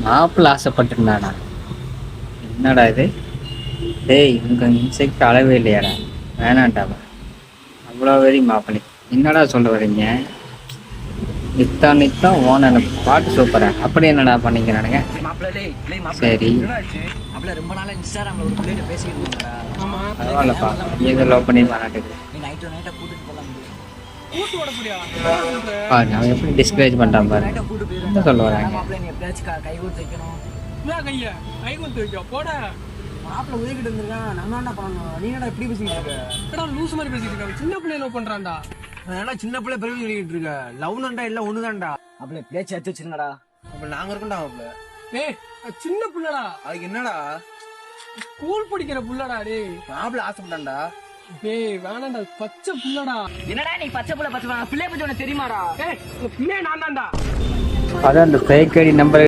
மாப்பிள்ள ஆசைப்பட்டிருந்தானா? என்னடா இது? டேய், உங்க இன்செக்ட் அளவே இல்லையாடா? வேணாண்டாவா? அவ்வளோ வெறி மாப்பிள்ளை. என்னடா சொல்ல வரீங்க? நித்தான் நித்தான் ஓன பாட்டு சூப்பரா. அப்படி என்னடா பண்ணிக்கிறானுங்க? சரி, ரொம்ப நாளா இன்ஸ்டாகிராம்ல ஒரு பிள்ளைகிட்ட பேசிட்டு இருந்தாடா. பரவாயில்லப்பா. நீங்க லவ் பண்ணி மாட்டாட்டுக்கு நைட்டா கூட்டிட்டு போலாம். பாருங்க, அவன் எப்படி டிஸ்கரேஜ் பண்றான் பாரு. நைட்டா கூட்டு போயிரு. என்ன சொல்ல வராங்க? மாப்பிள்ளை நீ எப்படியாச்சும் கை கொடுத்து வைக்கணும். கை கொடுத்து வைக்க போட. மாப்பிள்ளை உதவிக்கிட்டு இருந்திருக்கான். நம்ம என்ன பண்ணணும்? நீ என்னடா எப்படி பேசிக்கிட்டு இருக்க? லூஸ் மாதிரி பேசிட்டு இருக்காங்க. சின்ன பிள்ளை லவ் பண்றான்டா. ஏன்னா சின்ன பிள்ளை பெருமை சொல்லிட்டு இருக்க. லவ் நண்டா இல்ல ஒண்ணுதான்டா. அப்படி பேச்சு எடுத்து வச்சிருங்கடா. அப்ப நாங்க இருக்கோம்டா. மாப்பிள்ள ஏய், அது சின்ன பிள்ளைடா. அதுக்கு என்னடா? ஸ்கூல் படிக்கிற புள்ளடா. டேய் மாப்பிள்ள ஆசைப்பட்டான்டா. டேய் வேணாண்டா, பச்சை புள்ளடா. என்னடா நீ பச்சை பிள்ளை பிள்ளை பத்தி உனக்கு தெரியுமாடா? ஏய், இந்த பிள்ளைய நான் தான்டா. அதான் அந்த ஃபேக் ஐடி நம்பர்